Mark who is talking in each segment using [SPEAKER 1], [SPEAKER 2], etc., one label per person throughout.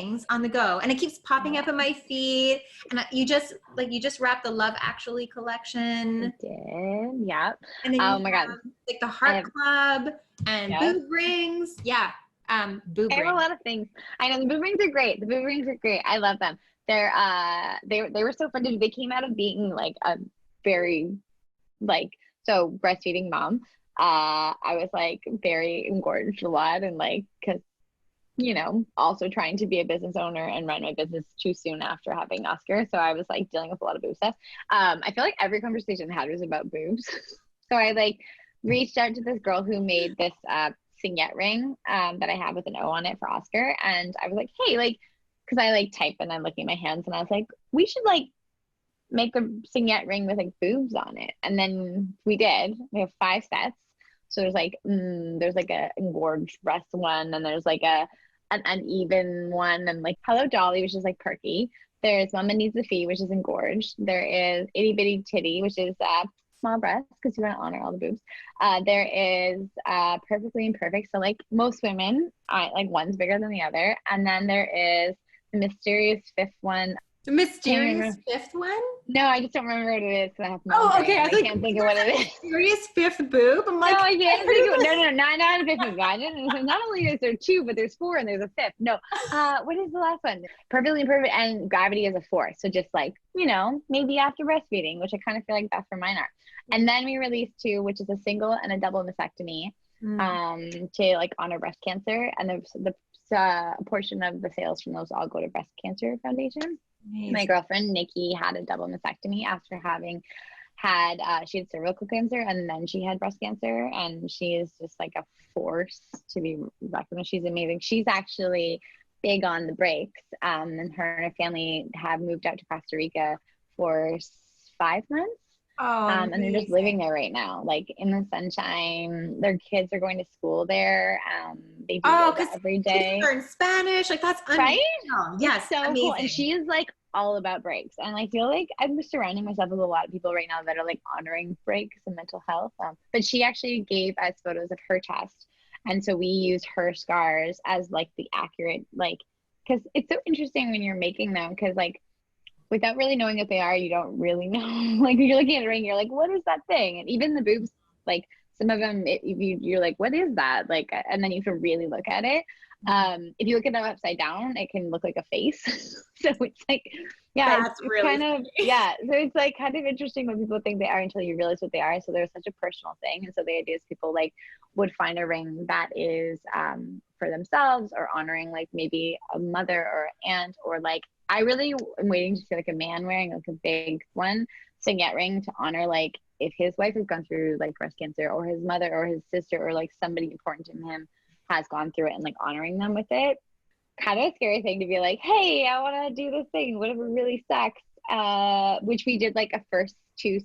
[SPEAKER 1] things on the go, and it keeps popping up in my feed. And you just wrapped the Love Actually collection.
[SPEAKER 2] I did, yeah.
[SPEAKER 1] And then
[SPEAKER 2] oh my god,
[SPEAKER 1] like the Heart Club and boob rings. Yeah, boob rings.
[SPEAKER 2] I have a lot of things. I know the boob rings are great. The boob rings are great. I love them. They're they were so fun. They came out of being like a very so breastfeeding mom. I was like very engorged a lot, and like because also trying to be a business owner and run my business too soon after having Oscar. So I was like dealing with a lot of boob stuff. I feel like every conversation I had was about boobs. So I like reached out to this girl who made this signet ring that I have with an O on it for Oscar. And I was like, hey, like, because I like type and I'm looking at my hands, and I was like, we should like make a signet ring with like boobs on it. And then we did. We have 5 sets. So there's like a engorged breast one, and there's like an uneven one, and like Hello Dolly, which is like perky. There's Mama Needs a Fee, which is engorged. There is Itty Bitty Titty, which is small breast, because you want to honor all the boobs. There is Perfectly Imperfect. So like most women, like one's bigger than the other. And then there is the mysterious 5th one.
[SPEAKER 1] The mysterious 5th one?
[SPEAKER 2] No, I just don't remember what it is. So I have
[SPEAKER 1] okay.
[SPEAKER 2] I can't think of what it is.
[SPEAKER 1] Mysterious 5th boob? I'm like,
[SPEAKER 2] no, I can't think of it. No, not a 5th boob. So not only is there 2, but there's 4 and there's a 5th. No, what is the last one? Perfectly Imperfect and Gravity is a 4th. So just like, maybe after breastfeeding, which I kind of feel like that's where mine are. And then we released 2, which is a single and a double mastectomy to like honor breast cancer. And the portion of the sales from those all go to Breast Cancer Foundation. Amazing. My girlfriend Nikki had a double mastectomy after having had she had cervical cancer, and then she had breast cancer, and she is just like a force to be reckoned with. She's amazing. She's actually big on the breaks, and her and her family have moved out to Costa Rica for 5 months. And they're just living there right now, like in the sunshine. Their kids are going to school there. They do yoga every day.
[SPEAKER 1] Learn Spanish, like that's
[SPEAKER 2] right.
[SPEAKER 1] Yes,
[SPEAKER 2] so
[SPEAKER 1] amazing.
[SPEAKER 2] Cool. And she is like all about breaks, and I feel like I'm surrounding myself with a lot of people right now that are like honoring breaks and mental health. But she actually gave us photos of her chest, and so we used her scars as like the accurate, like, because it's so interesting when you're making them, because like, without really knowing what they are, you don't really know. Like when you're looking at a ring, you're like, what is that thing? And even the boobs, like some of them, you're like, what is that? Like, and then you can really look at it. If you look at them upside down, it can look like a face. So it's like, yeah,
[SPEAKER 1] that's really
[SPEAKER 2] kind of, yeah. So it's like kind of interesting what people think they are until you realize what they are. So there's such a personal thing. And so the idea is people like would find a ring that is for themselves, or honoring like maybe a mother or aunt, or like, I really am waiting to see like a man wearing like a big one signet ring to honor like if his wife has gone through like breast cancer, or his mother or his sister or like somebody important to him has gone through it, and like honoring them with it. Kind of a scary thing to be like, hey, I want to do this thing, what if it really sucks? Which we did like a first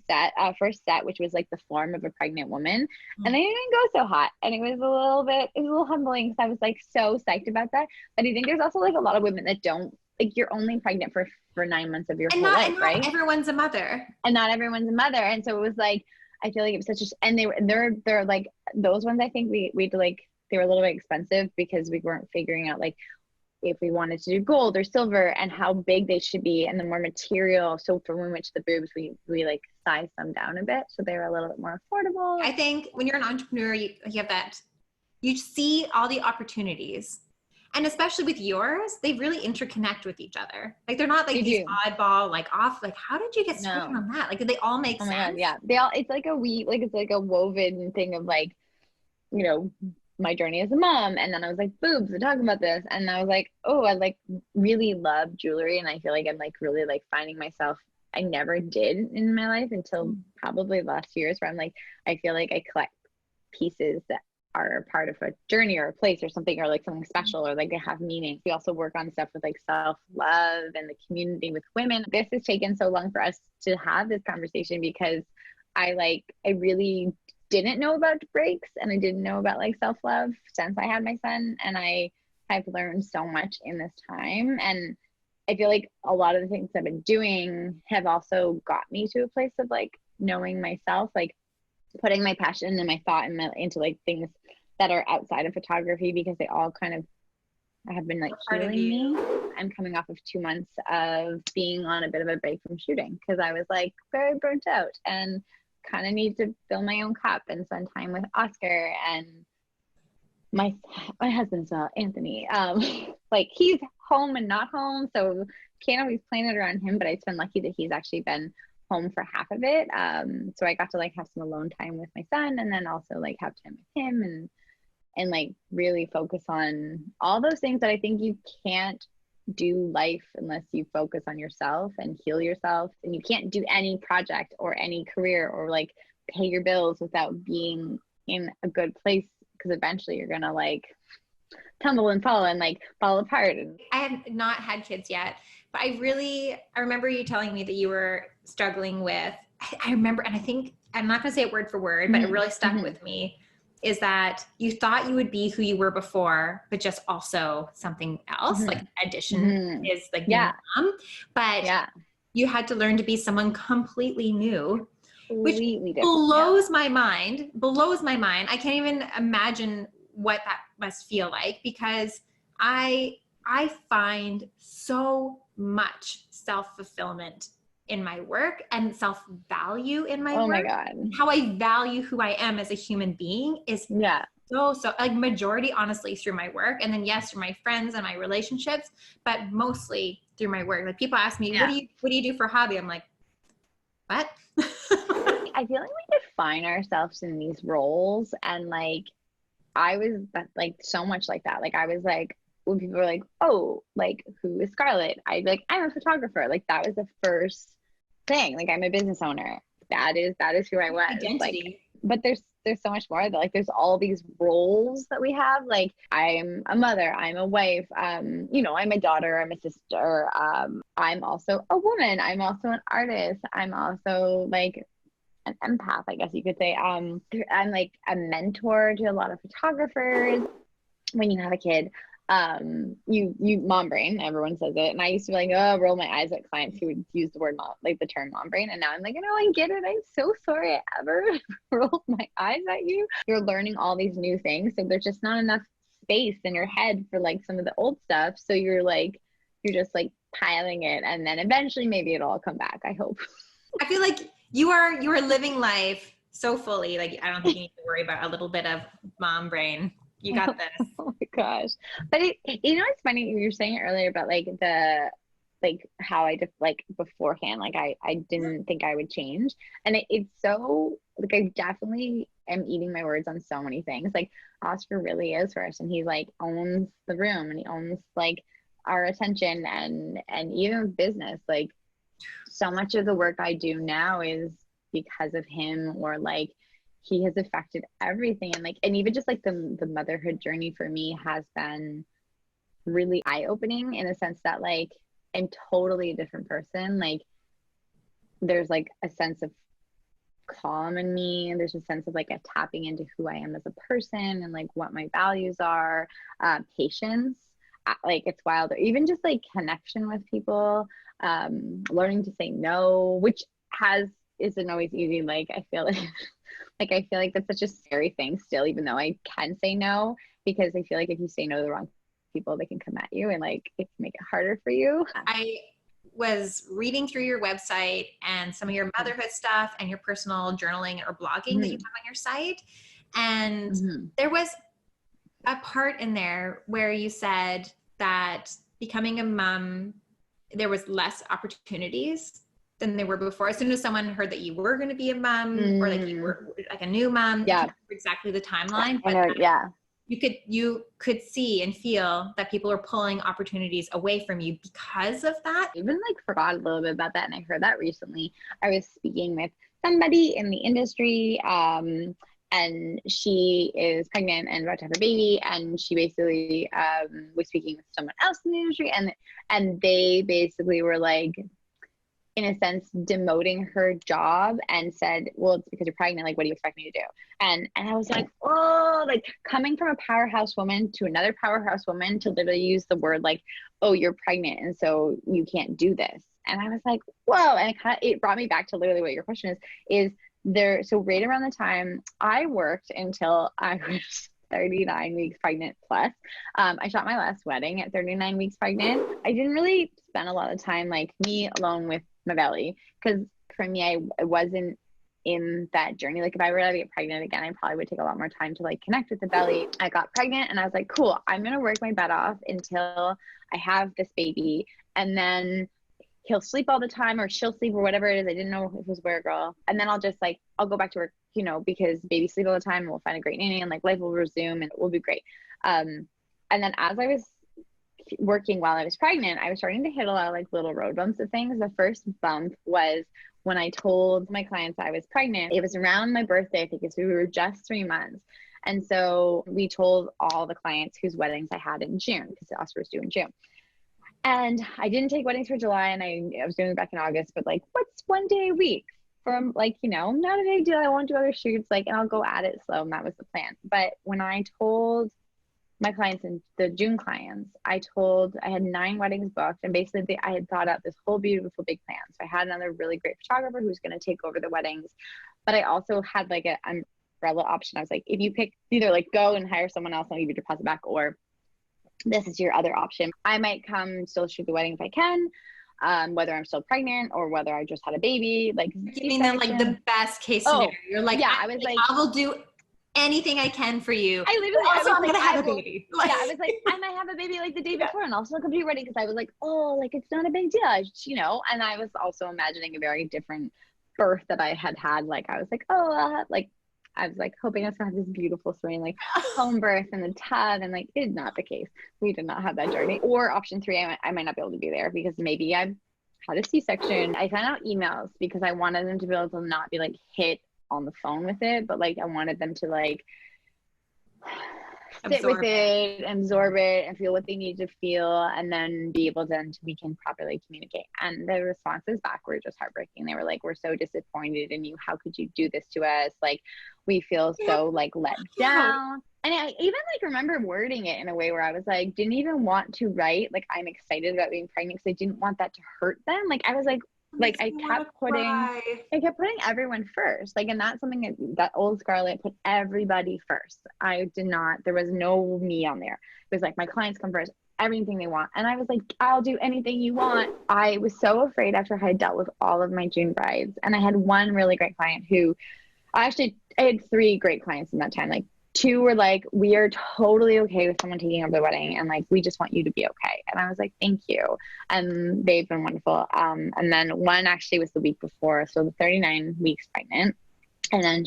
[SPEAKER 2] set, which was like the form of a pregnant woman, and they didn't go so hot, and it was a little humbling, because I was like so psyched about that. But I think there's also like a lot of women that don't, like, you're only pregnant for 9 months of your whole life, right?
[SPEAKER 1] And not everyone's a mother.
[SPEAKER 2] And not everyone's a mother. And so it was like, I feel like it was such a, and they're like, those ones, I think we like, they were a little bit expensive because we weren't figuring out like if we wanted to do gold or silver and how big they should be, and the more material. So for when we went to the boobs, we like sized them down a bit, so they were a little bit more affordable.
[SPEAKER 1] I think when you're an entrepreneur, you have that, you see all the opportunities. And especially with yours, they really interconnect with each other. Like they're not like these oddball, like off, like how did you get started on that? Like, did they all make sense?
[SPEAKER 2] God, yeah. They all, it's like it's like a woven thing of like, my journey as a mom. And then I was like, boobs, we're talking about this. And I was like, oh, I like really love jewelry. And I feel like I'm like really like finding myself. I never did in my life until probably the last few years, where I'm like, I feel like I collect pieces that are part of a journey or a place or something, or like something special, or like they have meaning. We also work on stuff with like self-love and the community with women. This has taken so long for us to have this conversation because I really didn't know about breaks, and I didn't know about like self-love since I had my son, and I've learned so much in this time. And I feel like a lot of the things I've been doing have also got me to a place of like knowing myself, like putting my passion and my thought into like things that are outside of photography, because they all kind of have been like
[SPEAKER 1] Part of
[SPEAKER 2] healing
[SPEAKER 1] you.
[SPEAKER 2] me. I'm coming off of 2 months of being on a bit of a break from shooting because I was like very burnt out and kind of need to fill my own cup and spend time with Oscar and my husband's Anthony. Like he's home and not home, so can't always plan it around him, but it's been lucky that he's actually been home for half of it. So I got to like have some alone time with my son and then also like have time with him and like really focus on all those things that I think you can't do life unless you focus on yourself and heal yourself. And you can't do any project or any career or like pay your bills without being in a good place, because eventually you're gonna like tumble and fall and like fall apart.
[SPEAKER 1] I have not had kids yet, but I remember you telling me that you were struggling with, I remember, and I think, I'm not gonna say it word for word, but it really stuck with me, is that you thought you would be who you were before, but just also something else, like addition is like being a mom, but you had to learn to be someone completely new, which blows my mind. I can't even imagine what that must feel like, because I find so much self-fulfillment in my work and self-value in my work.
[SPEAKER 2] Oh my God.
[SPEAKER 1] How I value who I am as a human being is so like majority honestly through my work, and then yes, through my friends and my relationships, but mostly through my work. Like people ask me, what do you do for a hobby? I'm like, what?
[SPEAKER 2] I feel like we define ourselves in these roles, and like I was like so much like that. Like I was like, when people were like, oh, like who is Scarlet? I'd be like, I'm a photographer. Like that was the first thing. Like I'm a business owner. That is who I was.
[SPEAKER 1] Identity.
[SPEAKER 2] Like, but there's so much more. Like there's all these roles that we have. Like I'm a mother, I'm a wife, you know, I'm a daughter, I'm a sister, I'm also a woman, I'm also an artist, I'm also like an empath, I guess you could say. I'm like a mentor to a lot of photographers. When you have a kid, you mom brain, everyone says it, and I used to be like, roll my eyes at clients who would use the word mom, like the term mom brain, and now I'm like, no, I get it. I'm so sorry I ever rolled my eyes at you. You're learning all these new things, so there's just not enough space in your head for like some of the old stuff, so you're just like piling it, and then eventually maybe it'll all come back, I hope.
[SPEAKER 1] I feel like you are living life so fully. Like I don't think you need to worry about a little bit of mom brain. You got this.
[SPEAKER 2] Oh my gosh. But you know, it's funny, you were saying earlier about like how I just like beforehand, like I didn't think I would change. And it's so like, I definitely am eating my words on so many things. Like Oscar really is first, and he like owns the room and he owns like our attention and even business. Like so much of the work I do now is because of him, or like he has affected everything. And like, and even just like the motherhood journey for me has been really eye-opening in a sense that like I'm totally a different person. Like there's like a sense of calm in me, and there's a sense of like a tapping into who I am as a person and like what my values are, patience, like it's wild, or even just like connection with people, learning to say no, which isn't always easy. Like I feel like that's such a scary thing still, even though I can say no, because I feel like if you say no to the wrong people, they can come at you and like it can make it harder for you.
[SPEAKER 1] I was reading through your website and some of your motherhood stuff and your personal journaling or blogging that you have on your site. And there was a part in there where you said that becoming a mom, there was less opportunities than there were before. As soon as someone heard that you were going to be a mom or like you were like a new mom, exactly the timeline. But you could see and feel that people were pulling opportunities away from you because of that.
[SPEAKER 2] I even like forgot a little bit about that, and I heard that recently. I was speaking with somebody in the industry, and she is pregnant and about to have a baby, and she basically was speaking with someone else in the industry, and they basically were like, in a sense, demoting her job and said, well, it's because you're pregnant. Like, what do you expect me to do? And I was like, oh, like coming from a powerhouse woman to another powerhouse woman to literally use the word like, oh, you're pregnant, and so you can't do this. And I was like, whoa. And it brought me back to literally what your question is there. So right around the time I worked until I was 39 weeks pregnant plus. I shot my last wedding at 39 weeks pregnant. I didn't really spend a lot of time like me alone with my belly, because for me, I wasn't in that journey. Like if I were to get pregnant again, I probably would take a lot more time to like connect with the belly. I got pregnant and I was like, cool, I'm going to work my butt off until I have this baby. And then he'll sleep all the time, or she'll sleep, or whatever it is. I didn't know if it was a boy or girl. And then I'll just like, I'll go back to work, you know, because babies sleep all the time, and we'll find a great nanny and like life will resume and it will be great. And then as I was working while I was pregnant, I was starting to hit a lot of like little road bumps of things. The first bump was when I told my clients I was pregnant. It was around my birthday, I think, because we were just 3 months. And so we told all the clients whose weddings I had in June, because the Oscar was due in June. And I didn't take weddings for July, and I was doing it back in August, but like, what's one day a week from like, you know, not a big deal. I won't do other shoots, like, and I'll go at it slow. And that was the plan. But when I told my clients and the June clients, I had 9 weddings booked, and basically I had thought out this whole beautiful big plan. So I had another really great photographer who was going to take over the weddings, but I also had like an umbrella option. I was like, if you pick either like go and hire someone else and give your deposit back, or this is your other option. I might come still shoot the wedding if I can, whether I'm still pregnant or whether I just had a baby. Like
[SPEAKER 1] giving them like the best case scenario. You're like,
[SPEAKER 2] yeah, I was like,
[SPEAKER 1] I will do anything I can for you.
[SPEAKER 2] I literally,
[SPEAKER 1] also, I'm gonna have a baby.
[SPEAKER 2] Like, yeah, I was like, I might have a baby like the day before, and also come to your wedding, because I was like, oh, like it's not a big deal, you know. And I was also imagining a very different birth that I had. Like I was like, oh, like I was like hoping I was gonna have this beautiful serene like home birth in the tub, and like it's not the case. We did not have that journey. Or option 3, I might not be able to be there because maybe I had a C-section. I sent out emails because I wanted them to be able to not be like hit on the phone with it, but like I wanted them to like sit with it, absorb it, and feel what they need to feel, and then be able to, we can properly communicate. And the responses back were just heartbreaking. They were like, we're so disappointed in you. How could you do this to us? Like, we feel so like let down. And I even like remember wording it in a way where I was like, didn't even want to write like I'm excited about being pregnant, because I didn't want that to hurt them. Like I was like I kept putting everyone first. Like, and that's something that old Scarlet put everybody first. I did not, there was no me on there. It was like, my clients come first, everything they want. And I was like, I'll do anything you want. I was so afraid after I had dealt with all of my June brides. And I had one really great client who I had 3 great clients in that time. Like 2 were like, we are totally okay with someone taking over the wedding, and like we just want you to be okay. And I was like, thank you. And they've been wonderful. And then one actually was the week before, so the 39 weeks pregnant, and then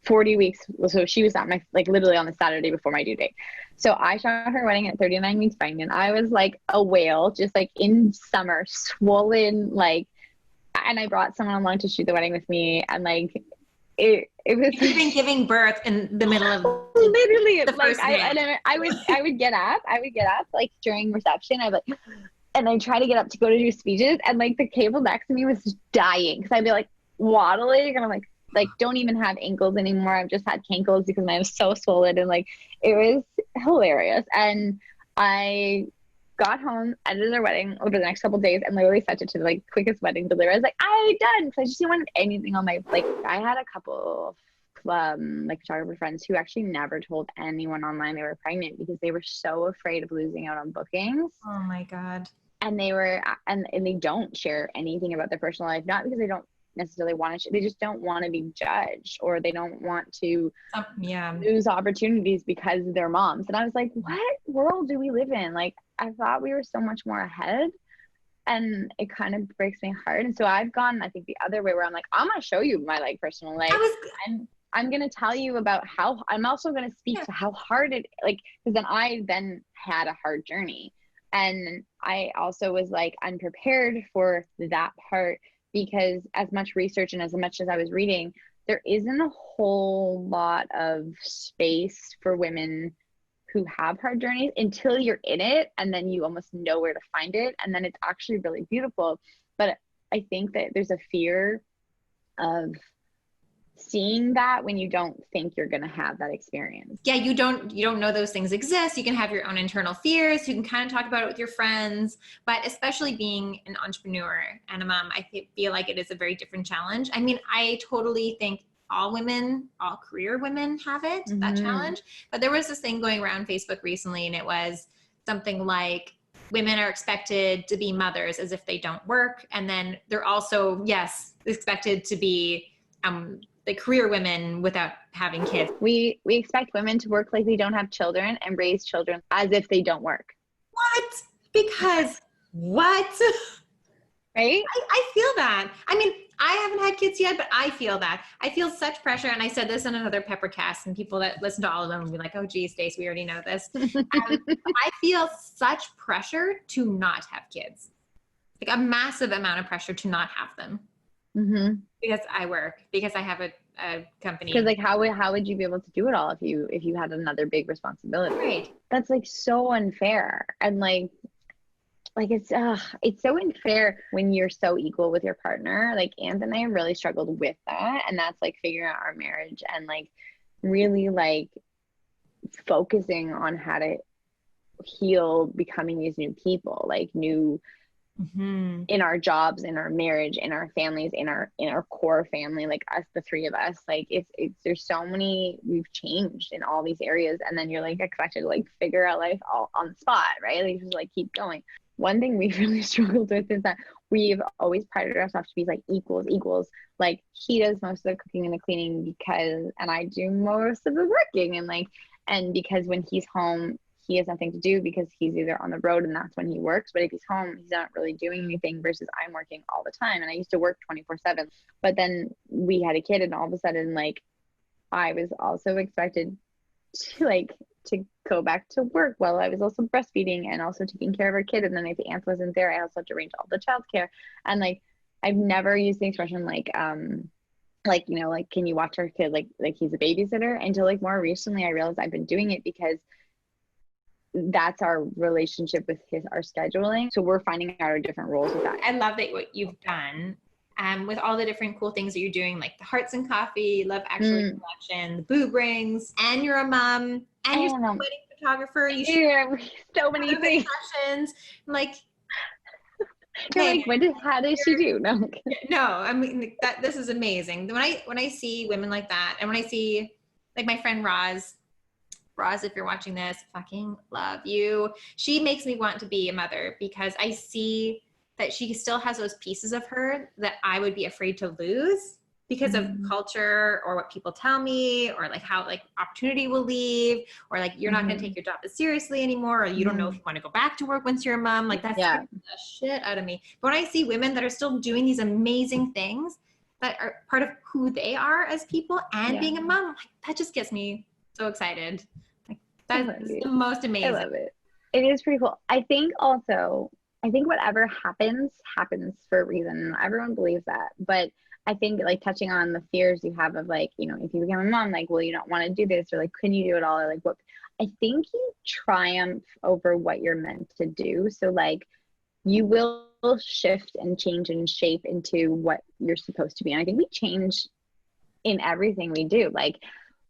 [SPEAKER 2] 40 weeks, so she was at my like literally on the Saturday before my due date. So I shot her wedding at 39 weeks pregnant. I was like a whale, just like in summer, swollen, like, and I brought someone along to shoot the wedding with me, and like it was
[SPEAKER 1] even giving birth in the middle of
[SPEAKER 2] literally
[SPEAKER 1] the
[SPEAKER 2] like I would get up like during reception. I try to get up to go to do speeches, and like the table next to me was dying because I'd be like waddling, and I'm like don't even have ankles anymore. I've just had cankles because I was so swollen, and like it was hilarious. And I got home, edited their wedding over the next couple of days, and literally sent it to the like quickest wedding delivery. I was like, I done, because I just didn't want anything on my like. I had a couple of like photographer friends who actually never told anyone online they were pregnant because they were so afraid of losing out on bookings.
[SPEAKER 1] Oh my god! And
[SPEAKER 2] they were and they don't share anything about their personal life, not because they don't necessarily want to. They just don't want to be judged, or they don't want to lose opportunities because they're moms. And I was like, what world do we live in? Like, I thought we were so much more ahead, and it kind of breaks my heart. And so I've gone, I think, the other way, where I'm like, I'm gonna show you my like personal life. I'm gonna tell you about how I'm also gonna speak to how hard it like, because then I had a hard journey, and I also was like unprepared for that part, because as much research and as much as I was reading, there isn't a whole lot of space for women who have hard journeys until you're in it, and then you almost know where to find it, and then it's actually really beautiful. But I think that there's a fear of seeing that when you don't think you're going to have that experience.
[SPEAKER 1] Yeah, you don't know those things exist. You can have your own internal fears. You can kind of talk about it with your friends, but especially being an entrepreneur and a mom, I feel like it is a very different challenge. I mean, I totally think all women, all career women have it, that challenge. But there was this thing going around Facebook recently, and it was something like women are expected to be mothers as if they don't work. And then they're also, yes, expected to be the career women without having kids.
[SPEAKER 2] We expect women to work like they don't have children and raise children as if they don't work.
[SPEAKER 1] What? Because what?
[SPEAKER 2] Right?
[SPEAKER 1] I feel that. I mean, I haven't had kids yet, but I feel that. I feel such pressure. And I said this in another PepperCast, and people that listen to all of them will be like, oh, geez, Stace, we already know this. I feel such pressure to not have kids. Like a massive amount of pressure to not have them. Because I work, because I have a company.
[SPEAKER 2] Because like how would you be able to do it all if you had another big responsibility?
[SPEAKER 1] Right.
[SPEAKER 2] That's like so unfair. And like it's so unfair when you're so equal with your partner. Like Anthony and I really struggled with that, and that's like figuring out our marriage and like really like focusing on how to heal becoming these new people, like new in our jobs, in our marriage, in our families, in our core family, like us, the three of us. Like it's there's so many, we've changed in all these areas, and then you're like expected to like figure out life all on the spot, right? Like just like keep going. One thing we've really struggled with is that we've always prided ourselves to be like equals. Like he does most of the cooking and the cleaning and I do most of the working, and because when he's home, he has nothing to do because he's either on the road and that's when he works. But if he's home, he's not really doing anything versus I'm working all the time. And I used to work 24/7, but then we had a kid, and all of a sudden, like I was also expected to go back to work while I was also breastfeeding and also taking care of our kid. And then if the aunt wasn't there, I also had to arrange all the childcare. And like, I've never used the expression you know, like, can you watch our kid? Like he's a babysitter, until like more recently, I realized I've been doing it because that's our relationship with our scheduling. So we're finding out our different roles with that.
[SPEAKER 1] I love that what you've done with all the different cool things that you're doing, like the Hearts and Coffee, Love Actually collection, the boob rings, and you're a mom, and you're a wedding photographer. You shoot
[SPEAKER 2] so many things.
[SPEAKER 1] Sessions. Like,
[SPEAKER 2] you're like, how does she do? No,
[SPEAKER 1] I mean this is amazing. When I see women like that, and when I see like my friend Roz, if you're watching this, fucking love you. She makes me want to be a mother because I see that she still has those pieces of her that I would be afraid to lose because of culture or what people tell me, or like how like opportunity will leave, or like you're not going to take your job as seriously anymore, or you don't know if you want to go back to work once you're a mom. Like that's the shit out of me. But when I see women that are still doing these amazing things that are part of who they are as people and being a mom, like, that just gets me so excited. Like that's the most amazing.
[SPEAKER 2] I love it. It is pretty cool. I think whatever happens for a reason. Everyone believes that. But I think like touching on the fears you have of like, you know, if you become a mom, like, well, you don't want to do this, or like, can you do it all? Or like, what? I think you triumph over what you're meant to do. So like you will shift and change and shape into what you're supposed to be. And I think we change in everything we do. Like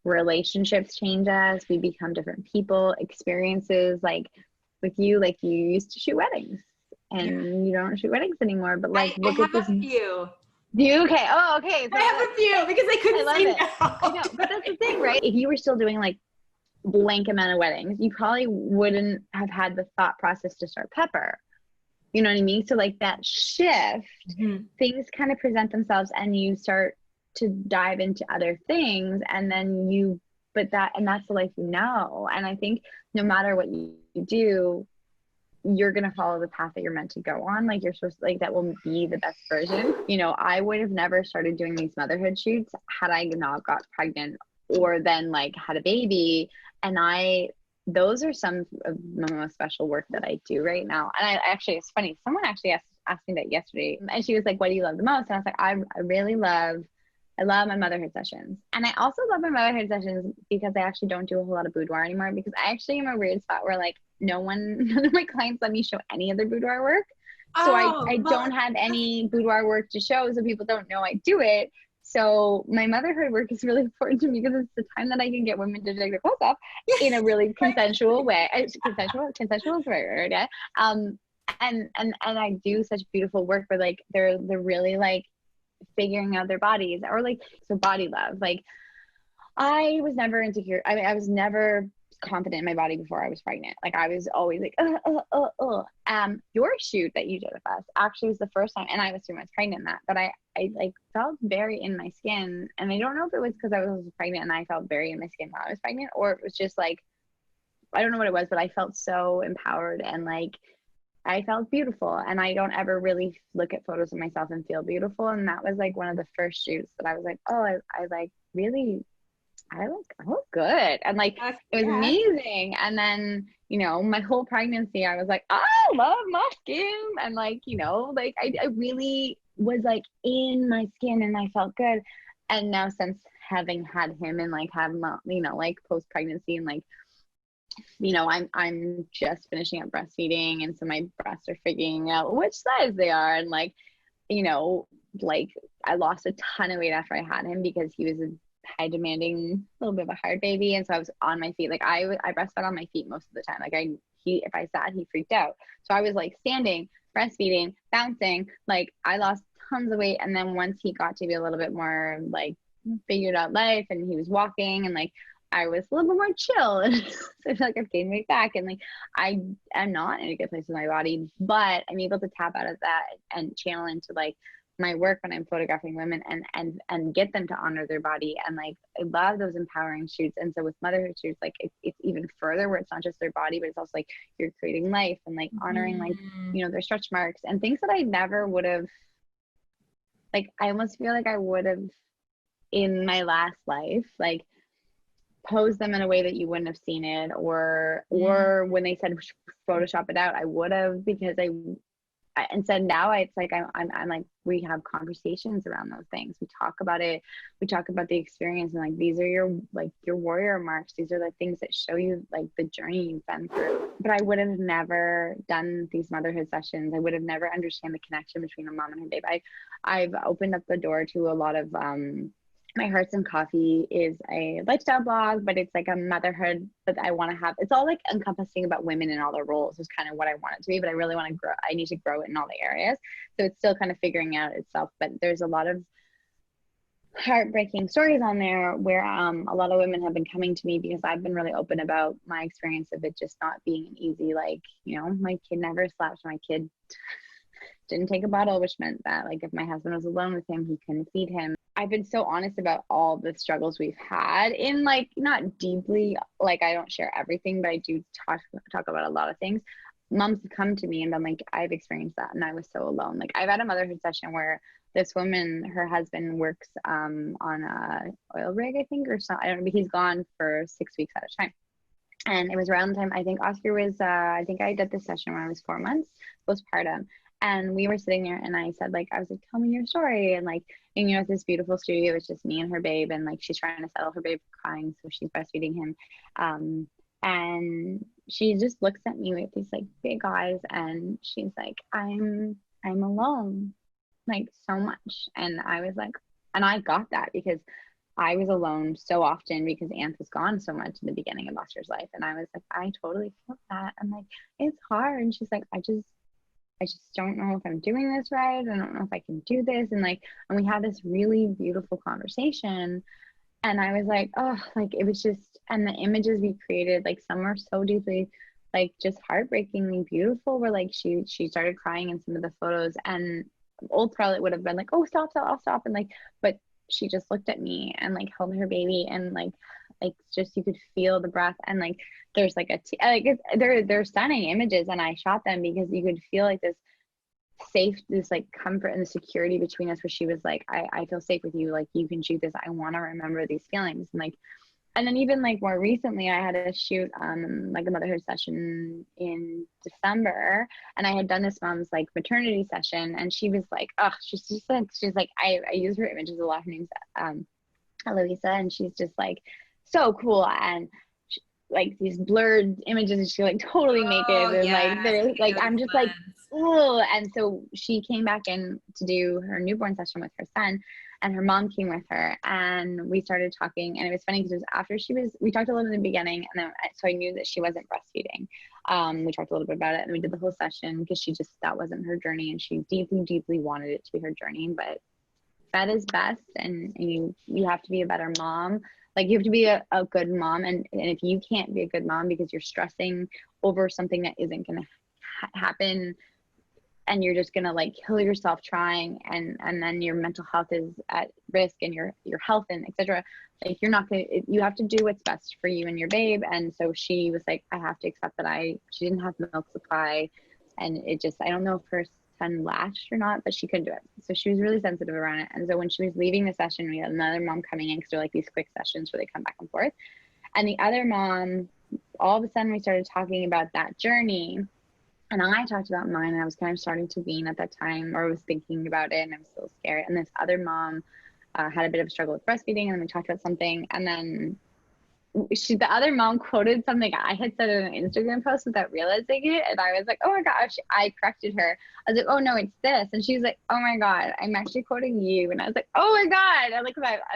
[SPEAKER 2] relationships change us. We become different people, experiences. Like with you, like you used to shoot weddings. And you don't shoot weddings anymore, but like
[SPEAKER 1] I have a few.
[SPEAKER 2] Do you? Okay. Oh, okay.
[SPEAKER 1] So I have a few because I couldn't say no.
[SPEAKER 2] I know, but that's the thing, right? If you were still doing like blank amount of weddings, you probably wouldn't have had the thought process to start Pepper. You know what I mean? So like that shift, things kind of present themselves, and you start to dive into other things, and then that's the life you know. And I think no matter what you do, you're going to follow the path that you're meant to go on. Like you're supposed to, like, that will be the best version. You know, I would have never started doing these motherhood shoots had I not got pregnant or then like had a baby. And those are some of the most special work that I do right now. And I actually, it's funny. Someone actually asked me that yesterday, and she was like, what do you love the most? And I was like, I really love my motherhood sessions. And I also love my motherhood sessions because I actually don't do a whole lot of boudoir anymore, because I actually am a weird spot where like none of my clients let me show any of their boudoir work. So I don't have any boudoir work to show, so people don't know I do it. So my motherhood work is really important to me because it's the time that I can get women to take their clothes off in a really consensual way. Consensual is the right word, yeah. And I do such beautiful work where like they're really like figuring out their bodies, or like, so body love. Like, I was never insecure. I mean, I was never confident in my body before I was pregnant. Like, I was always like, your shoot that you did with us actually was the first time, and I was 3 months pregnant in that, but I like felt very in my skin. And I don't know if it was because I was pregnant and I felt very in my skin while I was pregnant, or it was just like, I don't know what it was, but I felt so empowered and like, I felt beautiful. And I don't ever really look at photos of myself and feel beautiful. And that was like one of the first shoots that I was like, oh, I like really, I look good. And like, it was amazing. And then, you know, my whole pregnancy, I was like, I love my skin. And like, you know, like I really was like in my skin and I felt good. And now since having had him and like have, you know, like post-pregnancy and like, you know, I'm just finishing up breastfeeding. And so my breasts are figuring out which size they are. And like, you know, like I lost a ton of weight after I had him because he was a high demanding, little bit of a hard baby. And so I was on my feet. Like I breastfed on my feet most of the time. Like if I sat, he freaked out. So I was like standing, breastfeeding, bouncing. Like I lost tons of weight. And then once he got to be a little bit more like figured out life and he was walking and like, I was a little bit more chill. And so I feel like I've gained weight back. And like, I am not in a good place with my body, but I'm able to tap out of that and channel into like my work when I'm photographing women and get them to honor their body. And like, I love those empowering shoots. And so with motherhood shoots, like it's even further where it's not just their body, but it's also like you're creating life and like honoring like, you know, their stretch marks and things that I never would have, like, I almost feel like I would have in my last life, like pose them in a way that you wouldn't have seen it, or when they said Photoshop it out, I would have, because I instead now it's like I'm like, we have conversations around those things. We talk about it. We talk about the experience and like, these are your warrior marks. These are the things that show you like the journey you've been through. But I would have never done these motherhood sessions. I would have never understand the connection between a mom and her babe. I've opened up the door to a lot of my Hearts and Coffee is a lifestyle blog, but it's like a motherhood that I want to have. It's all like encompassing about women and all their roles is kind of what I want it to be, but I really want to grow. I need to grow it in all the areas. So it's still kind of figuring out itself, but there's a lot of heartbreaking stories on there where a lot of women have been coming to me because I've been really open about my experience of it just not being an easy, like, you know, my kid never slept. My kid didn't take a bottle, which meant that like if my husband was alone with him, he couldn't feed him. I've been so honest about all the struggles we've had in like, not deeply, like I don't share everything, but I do talk about a lot of things. Moms have come to me and been like, I've experienced that and I was so alone. Like I've had a motherhood session where this woman, her husband works on a oil rig, I think, or something. I don't know, but he's gone for 6 weeks at a time. And it was around the time, I think Oscar was, I think I did this session when I was 4 months postpartum. And we were sitting there and I said, like, I was like, tell me your story. And like, and you know, it's this beautiful studio. It's just me and her babe. And like, she's trying to settle her babe crying. So she's breastfeeding him. And she just looks at me with these like big eyes. And she's like, I'm alone, like so much. And I was like, and I got that because I was alone so often because Anth was gone so much in the beginning of Oscar's life. And I was like, I totally feel that. I'm like, it's hard. And she's like, I just don't know if I'm doing this right. I don't know if I can do this. And like, and we had this really beautiful conversation. And I was like, oh, like it was just, and the images we created, like some are so deeply, like just heartbreakingly beautiful, where like she started crying in some of the photos, and old Scarlet would have been like, oh, stop. And like, but she just looked at me and like held her baby and like just, you could feel the breath. And like, there's like they're stunning images, and I shot them because you could feel like this like comfort and the security between us, where she was like, I feel safe with you. Like you can shoot this. I want to remember these feelings. And like, and then even like more recently, I had a shoot like a motherhood session in December, and I had done this mom's like maternity session, and she was like, oh, she's like, I use her images a lot. Her name's Eloisa, and she's just like so cool, and like these blurred images, and she like totally naked, and like they're like, I'm just like, oh. And so she came back in to do her newborn session with her son, and her mom came with her, and we started talking. And it was funny because it was after we talked a little in the beginning, and then so I knew that she wasn't breastfeeding. We talked a little bit about it, and we did the whole session because that wasn't her journey, and she deeply wanted it to be her journey. But fed is best, and you have to be a better mom. Like you have to be a good mom, and if you can't be a good mom because you're stressing over something that isn't going to happen, and you're just going to like kill yourself trying, and then your mental health is at risk, and your health and etc. Like you're not going to, you have to do what's best for you and your babe. And so she was like, I have to accept that she didn't have milk supply, and it just, I don't know if her son latched or not, but she couldn't do it. So she was really sensitive around it. And so when she was leaving the session, we had another mom coming in, because they're like these quick sessions where they come back and forth. And the other mom, all of a sudden we started talking about that journey. And I talked about mine, and I was kind of starting to wean at that time, or was thinking about it, and I was still scared. And this other mom had a bit of a struggle with breastfeeding, and then we talked about something, and then the other mom quoted something I had said in an Instagram post without realizing it, and I was like, oh my gosh, I corrected her. I was like, oh no, it's this. And she was like, oh my God, I'm actually quoting you. And I was like, oh my God. I was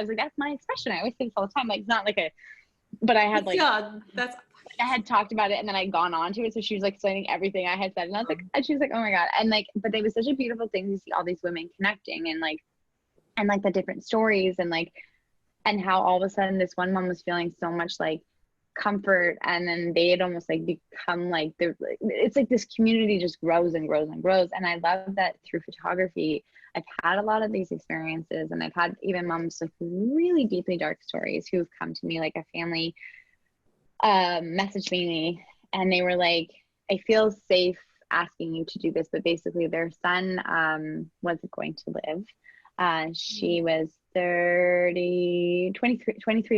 [SPEAKER 2] like, that's my expression. I always say this all the time. Like, it's not like but I had like,
[SPEAKER 1] yeah,
[SPEAKER 2] I had talked about it, and then I'd gone on to it. So she was like explaining everything I had said. And I was like, and she was like, oh my God. And like, but it was such a beautiful thing to see all these women connecting, and like the different stories, and how all of a sudden this one mom was feeling so much like comfort, and then they had almost like become like, it's like this community just grows and grows and grows. And I love that through photography, I've had a lot of these experiences, and I've had even moms like really deeply dark stories who've come to me, like a family messaged me, and they were like, I feel safe asking you to do this, but basically their son wasn't going to live. She was 23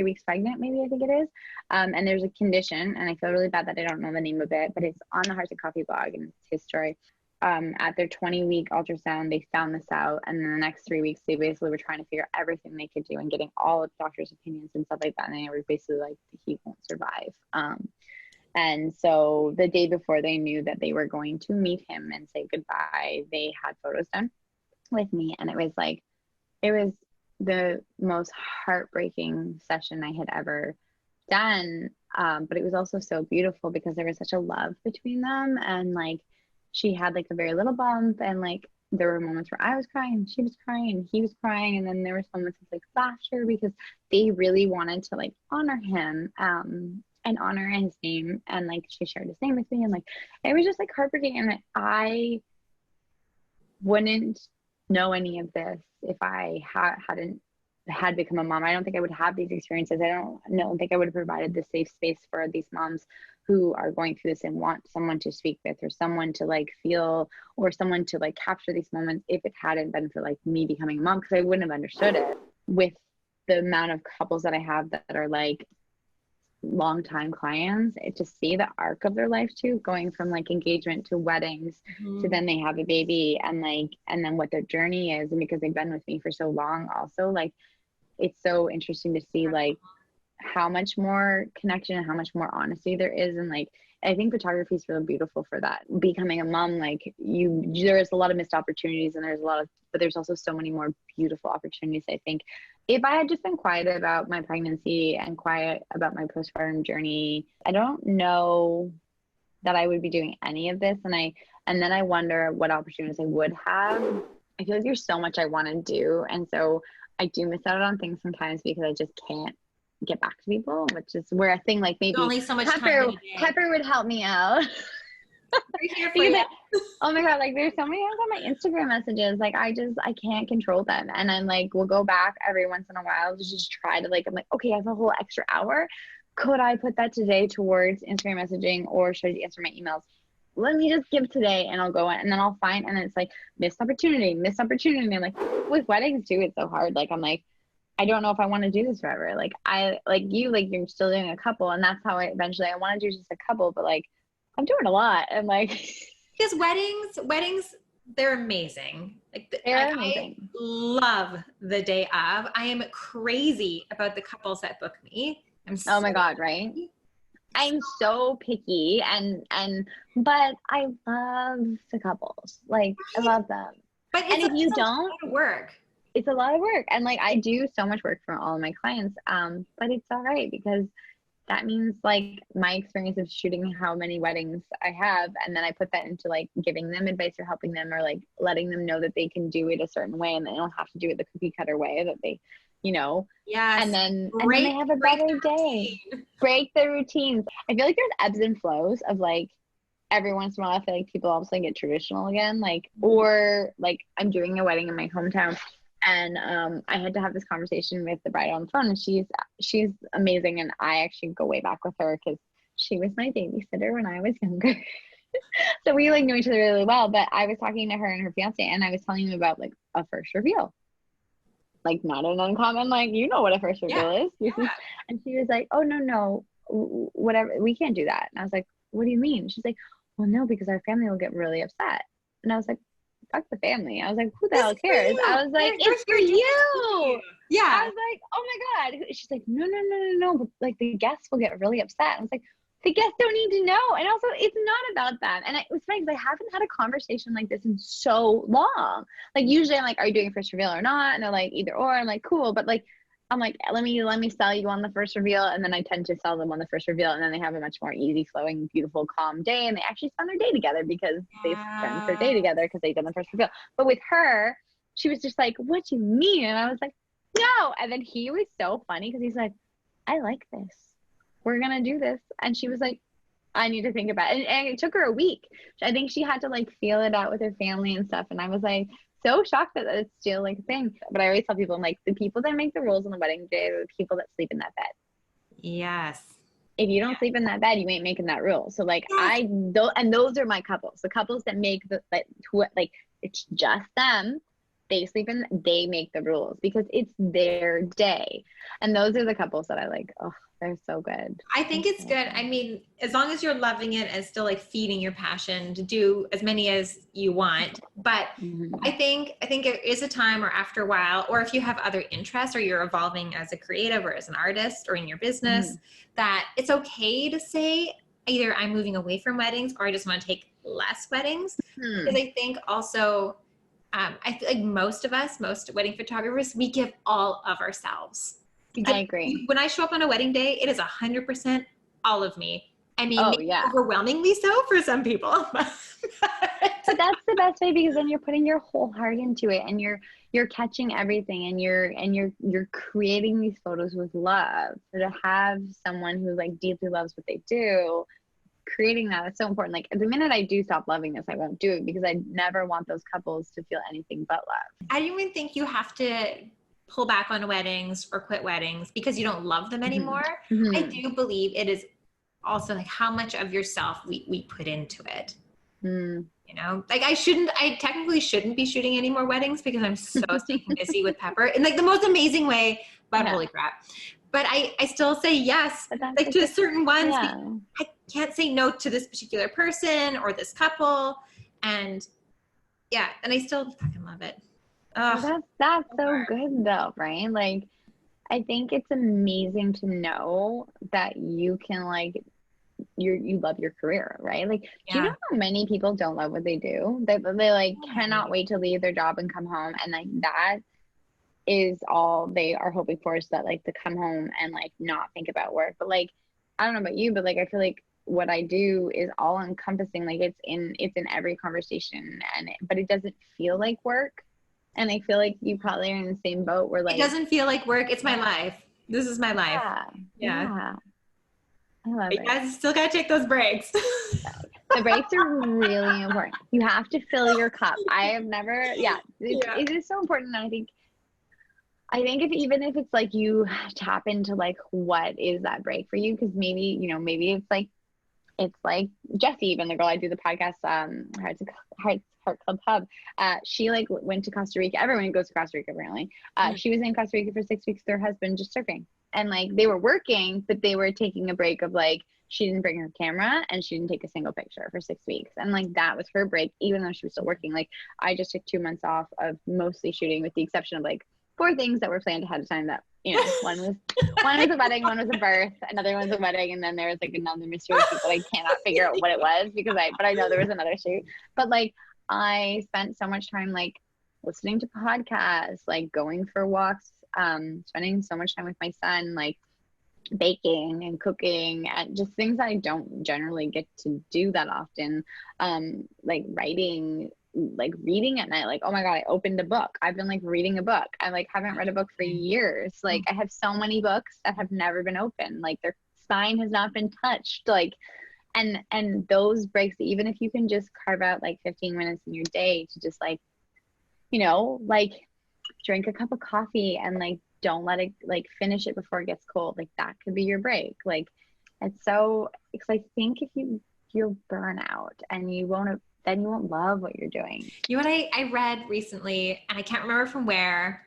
[SPEAKER 2] weeks pregnant, maybe, I think it is. And there's a condition, and I feel really bad that I don't know the name of it, but it's on the Hearts and Coffee blog, and it's his story. At their 20-week ultrasound, they found this out. And then the next 3 weeks, they basically were trying to figure out everything they could do and getting all of the doctors' opinions and stuff like that. And they were basically like, he won't survive. And so the day before they knew that they were going to meet him and say goodbye, they had photos done with me. And it was the most heartbreaking session I had ever done. But it was also so beautiful because there was such a love between them. And like, she had like a very little bump, and like there were moments where I was crying, she was crying, and he was crying. And then there was moments of like laughter, because they really wanted to like honor him, and honor his name. And like, she shared his name with me, and like, it was just like heartbreaking. And I wouldn't know any of this if I hadn't become a mom. I don't think I would have these experiences. I don't think I would have provided the safe space for these moms who are going through this and want someone to speak with, or someone to like feel, or someone to like capture these moments, if it hadn't been for like me becoming a mom, because I wouldn't have understood it. With the amount of couples that I have that are like longtime clients, to see the arc of their life too, going from like engagement to weddings, to then they have a baby, and then what their journey is. And because they've been with me for so long also, like, it's so interesting to see like how much more connection and how much more honesty there is. And like, I think photography is really beautiful for that. Becoming a mom, like there's a lot of missed opportunities, and but there's also so many more beautiful opportunities. I think if I had just been quiet about my pregnancy and quiet about my postpartum journey, I don't know that I would be doing any of this. And then I wonder what opportunities I would have. I feel like there's so much I want to do. And so I do miss out on things sometimes because I just can't get back to people, which is where I think like maybe
[SPEAKER 1] only so much
[SPEAKER 2] Pepper would help me out.
[SPEAKER 1] We're here for you.
[SPEAKER 2] Oh my God, like there's so many times on my Instagram messages, like I can't control them. And I'm like, we'll go back every once in a while to just try to like, I'm like, okay, I have a whole extra hour. Could I put that today towards Instagram messaging, or should I answer my emails? Let me just give today, and I'll go in, and then I'll find, and it's like missed opportunity. And I'm like, with weddings too, it's so hard. Like, I'm like, I don't know if I want to do this forever. Like you're still doing a couple, and that's how I want to do just a couple, but like I'm doing a lot. And like,
[SPEAKER 1] because weddings, they're amazing.
[SPEAKER 2] They're amazing.
[SPEAKER 1] I love the day of. I am crazy about the couples that book me.
[SPEAKER 2] Oh my God, right? I'm so picky, but I love the couples. Like, I love them.
[SPEAKER 1] But if you don't,
[SPEAKER 2] it's a lot of work. And like, I do so much work for all of my clients. But it's all right, because that means like my experience of shooting how many weddings I have, and then I put that into like giving them advice or helping them, or like letting them know that they can do it a certain way and they don't have to do it the cookie cutter way, that they, you know,
[SPEAKER 1] Yes.
[SPEAKER 2] and then they have a better day. Break the routines. I feel like there's ebbs and flows of like, every once in a while I feel like people also get traditional again, like, or like I'm doing a wedding in my hometown, and I had to have this conversation with the bride on the phone, and she's amazing, and I actually go way back with her because she was my babysitter when I was younger. So we like knew each other really well. But I was talking to her and her fiance, and I was telling them about like a first reveal, like not an uncommon, like, you know what a first reveal is. And she was like, oh no, whatever, we can't do that. And I was like, what do you mean? She's like, well, no, because our family will get really upset. And I was like, fuck the family. I was like, who the hell cares? I was like, it's for you.
[SPEAKER 1] Yeah.
[SPEAKER 2] I was like, oh my God. She's like, no. But like the guests will get really upset. I was like, the guests don't need to know. And also, it's not about them. And it was funny because I haven't had a conversation like this in so long. Like usually I'm like, are you doing first reveal or not? And they're like, either or. I'm like, cool. But like, I'm like, let me sell you on the first reveal. And then I tend to sell them on the first reveal. And then they have a much more easy flowing, beautiful, calm day. And they actually spend their day together because they spent their day together because they've done the first reveal. But with her, she was just like, what do you mean? And I was like, no. And then he was so funny because he's like, I like this. We're going to do this. And she was like, I need to think about it. And it took her a week. I think she had to like feel it out with her family and stuff. And I was like, so shocked that it's still like a thing. But I always tell people, I'm like, the people that make the rules on the wedding day are the people that sleep in that bed.
[SPEAKER 1] Yes.
[SPEAKER 2] If you don't sleep in that bed, you ain't making that rule. So like and those are my couples. The couples that make like it's just them. They sleep in, they make the rules because it's their day. And those are the couples that I like. Oh, they're so good.
[SPEAKER 1] I think it's good. I mean, as long as you're loving it and still like feeding your passion to do as many as you want. But I think it is a time, or after a while, or if you have other interests or you're evolving as a creative or as an artist or in your business, that it's okay to say either I'm moving away from weddings or I just want to take less weddings. Because I think also, I feel like most wedding photographers, we give all of ourselves.
[SPEAKER 2] I agree.
[SPEAKER 1] When I show up on a wedding day, it is 100% all of me. I mean, overwhelmingly so for some people. But
[SPEAKER 2] that's the best way, because then you're putting your whole heart into it, and you're catching everything, and you're creating these photos with love. So to have someone who like deeply loves what they do, creating that is so important. Like the minute I do stop loving this, I won't do it, because I never want those couples to feel anything but love.
[SPEAKER 1] I don't even think you have to pull back on weddings or quit weddings because you don't love them anymore. I do believe it is also like how much of yourself we put into it. You know, like I technically shouldn't be shooting any more weddings because I'm so staying busy with Pepper in like the most amazing way, but holy crap. But I still say yes, like to certain ones. I can't say no to this particular person or this couple. And I still fucking love it.
[SPEAKER 2] Well, that's so good though, right? Like, I think it's amazing to know that you can like, you love your career, right? Like, do you know how many people don't love what they do? They like cannot wait to leave their job and come home, and like that is all they are hoping for, is that like to come home and like not think about work. But like, I don't know about you, but like I feel like what I do is all encompassing. Like it's in every conversation, but it doesn't feel like work. And I feel like you probably are in the same boat where like,
[SPEAKER 1] it doesn't feel like work. It's my life. This is my life.
[SPEAKER 2] Yeah. I love it.
[SPEAKER 1] You guys still got to take those breaks.
[SPEAKER 2] The breaks are really important. You have to fill your cup. I have never, it is so important. And I think if it's like you tap into like, what is that break for you? Because maybe it's like Jessie, even the girl I do the podcast, Heart Club Hub. She like went to Costa Rica. Everyone goes to Costa Rica apparently. She was in Costa Rica for 6 weeks with her husband, just surfing. And like they were working, but they were taking a break of like, she didn't bring her camera and she didn't take a single picture for 6 weeks. And like that was her break, even though she was still working. Like I just took 2 months off of mostly shooting, with the exception of like 4 things that were planned ahead of time that, you know, one was a wedding, one was a birth, another one's a wedding, and then there was like another mysterious shoot that I cannot figure out what it was but I know there was another shoot. But like I spent so much time like listening to podcasts, like going for walks, spending so much time with my son, like baking and cooking and just things that I don't generally get to do that often. Like writing, like reading at night. Like, oh my God, I opened a book. I've been like reading a book. I like haven't read a book for years. Like I have so many books that have never been opened. Like their spine has not been touched. Like, and those breaks, even if you can just carve out like 15 minutes in your day to just like, you know, like drink a cup of coffee and like don't let it like finish it before it gets cold. Like that could be your break. Like it's so, because I think if you'll burn out and you won't, then you won't love what you're doing.
[SPEAKER 1] You know what I read recently, and I can't remember from where,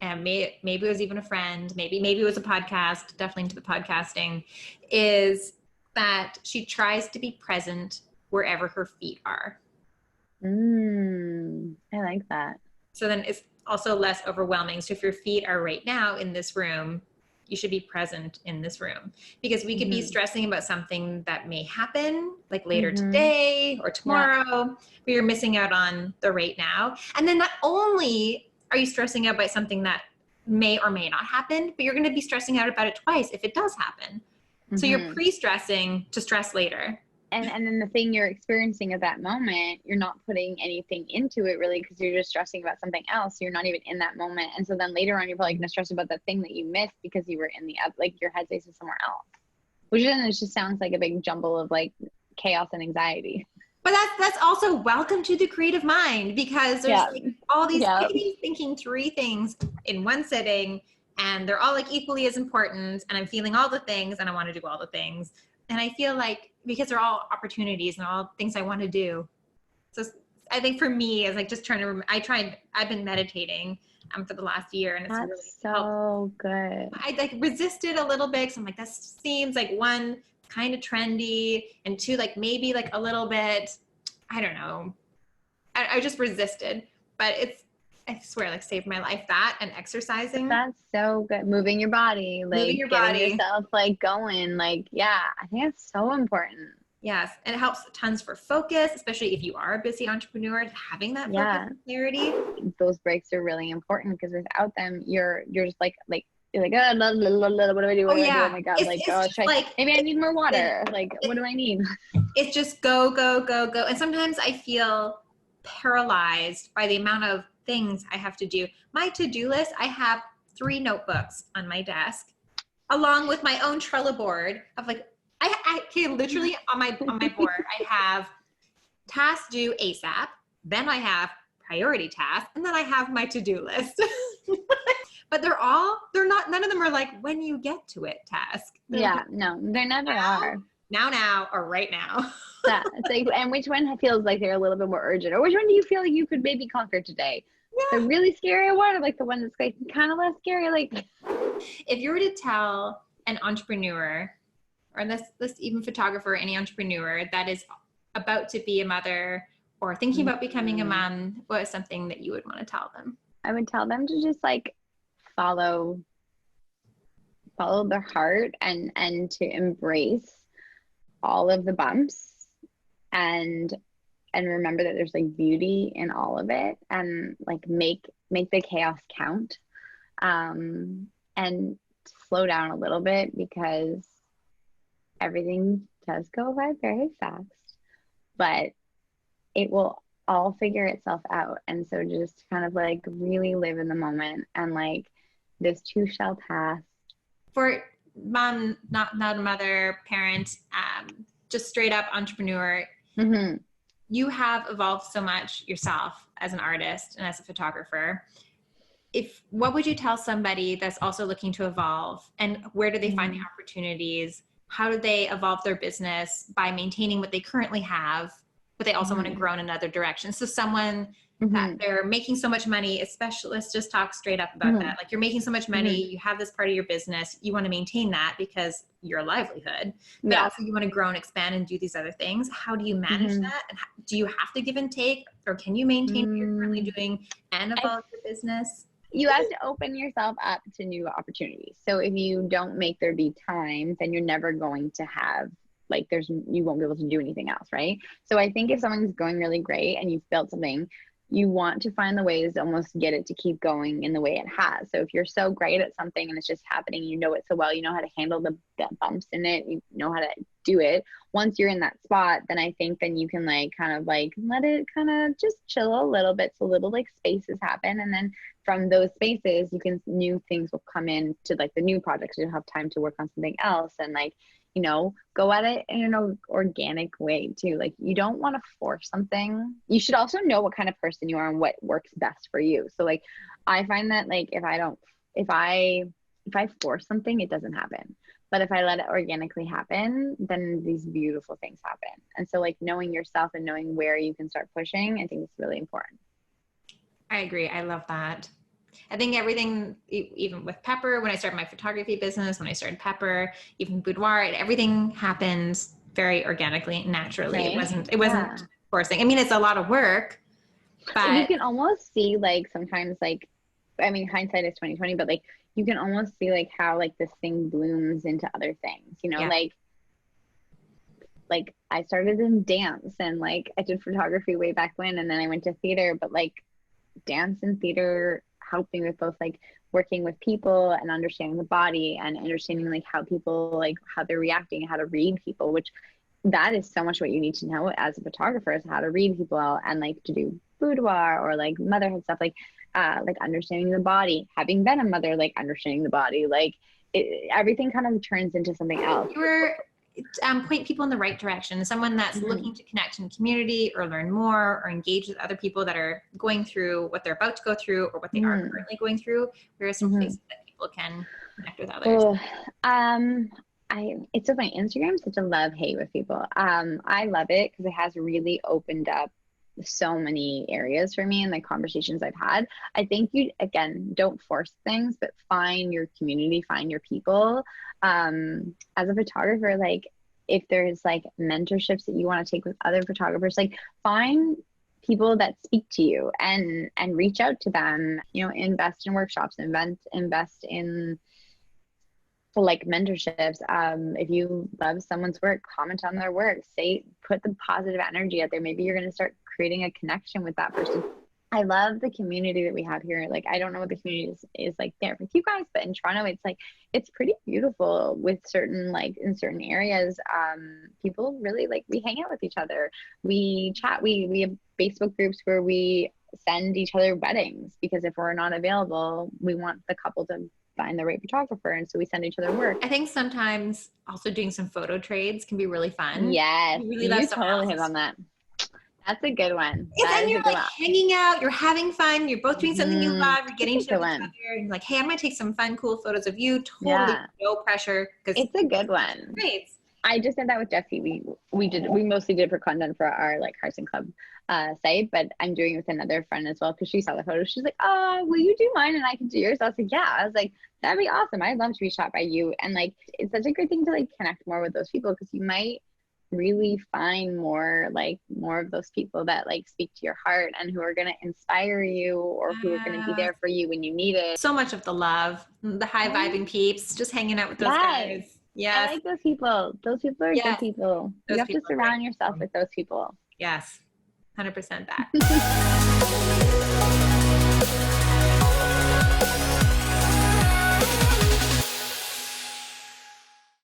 [SPEAKER 1] and maybe it was even a friend, maybe it was a podcast, definitely into the podcasting, is that she tries to be present wherever her feet are.
[SPEAKER 2] I like that.
[SPEAKER 1] So then it's also less overwhelming. So if your feet are right now in this room, you should be present in this room, because we could be stressing about something that may happen like later today or tomorrow, but you're missing out on the right now. And then not only are you stressing out about something that may or may not happen, but you're going to be stressing out about it twice if it does happen. So you're pre-stressing to stress later.
[SPEAKER 2] And then the thing you're experiencing at that moment, you're not putting anything into it really, because you're just stressing about something else. You're not even in that moment. And so then later on, you're probably going to stress about the thing that you missed because you were in the, like your headspace is somewhere else, which then it just sounds like a big jumble of like chaos and anxiety.
[SPEAKER 1] But that's also welcome to the creative mind, because there's like all these thinking 3 things in one sitting, and they're all like equally as important. And I'm feeling all the things and I want to do all the things. And I feel like, because they're all opportunities and all things I want to do. So I think for me, it's like just trying to, I've been meditating for the last year, and it's
[SPEAKER 2] That's
[SPEAKER 1] really
[SPEAKER 2] so
[SPEAKER 1] helped.
[SPEAKER 2] good.
[SPEAKER 1] I like resisted a little bit, because I'm like, that seems like, 1, kind of trendy, and 2, like maybe like a little bit, I don't know. I just resisted, but I swear, like saved my life, that and exercising.
[SPEAKER 2] That's so good. Moving your body, like
[SPEAKER 1] Moving your
[SPEAKER 2] getting
[SPEAKER 1] body.
[SPEAKER 2] yourself like going, like, yeah, I think it's so important.
[SPEAKER 1] Yes. And it helps tons for focus, especially if you are a busy entrepreneur, having that focus and clarity.
[SPEAKER 2] Those breaks are really important, because without them, you're just like you're like, oh, blah, blah, blah, blah, what do I do? What do I do? Oh my God. Maybe I need more water. What do I need?
[SPEAKER 1] It's just go, go, go, go. And sometimes I feel paralyzed by the amount of things I have to do. My to-do list, I have 3 notebooks on my desk, along with my own Trello board of like, I can literally on my board, I have tasks due ASAP, then I have priority tasks, and then I have my to-do list. But they're not, none of them are like when you get to it task.
[SPEAKER 2] No, they never are.
[SPEAKER 1] Now, or right now.
[SPEAKER 2] It's like, and which one feels like they're a little bit more urgent, or which one do you feel like you could maybe conquer today? The really scary one, or like the one that's like kind of less scary? Like,
[SPEAKER 1] if you were to tell an entrepreneur, or this even photographer, any entrepreneur that is about to be a mother or thinking about becoming a mom, what is something that you would want to tell them?
[SPEAKER 2] I would tell them to just like follow their heart, and to embrace all of the bumps, and remember that there's like beauty in all of it, and like make the chaos count, and slow down a little bit, because everything does go by very fast, but it will all figure itself out. And so just kind of like really live in the moment, and like this too shall pass.
[SPEAKER 1] For mom, not a mother, parent, just straight up entrepreneur, you have evolved so much yourself as an artist and as a photographer. What would you tell somebody that's also looking to evolve, and where do they find the opportunities? How do they evolve their business by maintaining what they currently have, but they also want to grow in another direction? So someone that they're making so much money, especially, let's just talk straight up about that. Like, you're making so much money, you have this part of your business, you want to maintain that because your livelihood, but also you want to grow and expand and do these other things. How do you manage that? And do you have to give and take, or can you maintain what you're currently doing and evolve your business?
[SPEAKER 2] You have to open yourself up to new opportunities. So if you don't make there be time, then you're never going to have, like, you won't be able to do anything else, right? So I think if someone's going really great and you've built something, you want to find the ways to almost get it to keep going in the way it has. So if you're so great at something and it's just happening, you know it so well, you know how to handle the bumps in it, you know how to do it. Once you're in that spot, then I think then you can like kind of like let it kind of just chill a little bit, so little like spaces happen, and then from those spaces new things will come in to like the new projects. You'll have time to work on something else, and like, you know, go at it in an organic way too. Like you don't want to force something. You should also know what kind of person you are and what works best for you. So like, I find that like, if I force something, it doesn't happen. But if I let it organically happen, then these beautiful things happen. And so like knowing yourself and knowing where you can start pushing, I think is really important.
[SPEAKER 1] I agree. I love that. I think everything, even with Pepper, when I started my photography business, when I started Pepper, even Boudoir, everything happened very organically, naturally. Right? It wasn't forcing. I mean, it's a lot of work, but
[SPEAKER 2] you can almost see like sometimes like, I mean, hindsight is 20/20, but like you can almost see like how like this thing blooms into other things, you know, like I started in dance and like I did photography way back when, and then I went to theater, but like dance and theater helped me with both like working with people and understanding the body and understanding like how people, like how they're reacting, how to read people, which that is so much what you need to know as a photographer, is how to read people and like to do boudoir or like motherhood stuff, like understanding the body, having been a mother, like understanding the body, like everything kind of turns into something else.
[SPEAKER 1] You were point people in the right direction. Someone that's looking to connect in community or learn more or engage with other people that are going through what they're about to go through or what they are currently going through. There are some places that people can connect with others.
[SPEAKER 2] It's so funny. Instagram is such a love-hate with people. I love it because it has really opened up so many areas for me and the conversations I've had. I think you, again, don't force things, but find your community, find your people. As a photographer, like if there's like mentorships that you want to take with other photographers, like find people that speak to you and reach out to them, you know, invest in workshops, invest in like mentorships. If you love someone's work, comment on their work, put the positive energy out there. Maybe you're going to start creating a connection with that person. I love the community that we have here. Like, I don't know what the community is like there with you guys, but in Toronto, it's like, it's pretty beautiful with certain, like in certain areas, people really like, we hang out with each other. We chat, we have Facebook groups where we send each other weddings, because if we're not available, we want the couple to find the right photographer, and so we send each other work.
[SPEAKER 1] I think sometimes also doing some photo trades can be really fun.
[SPEAKER 2] Yes, you totally hit on that. That's a good one.
[SPEAKER 1] And then you're like hanging out, you're having fun, you're both doing something you love, you're getting to know each other, and you're like, hey, I'm gonna take some fun, cool photos of you. Totally no pressure.
[SPEAKER 2] It's a good one.
[SPEAKER 1] Great.
[SPEAKER 2] I just did that with Jesse. We mostly did for content for our like Carson Club site, but I'm doing it with another friend as well, because she saw the photos. She's like, oh, will you do mine and I can do yours? I was like, yeah. I was like, that'd be awesome. I'd love to be shot by you. And like, it's such a great thing to like connect more with those people, because you might really find more of those people that like speak to your heart and who are going to inspire you, or who are going to be there for you when you need it.
[SPEAKER 1] So much of the love, the high vibing peeps, just hanging out with those guys. Yes.
[SPEAKER 2] I like those people. Those people are good people. You have to surround yourself with those people.
[SPEAKER 1] Yes. 100% that.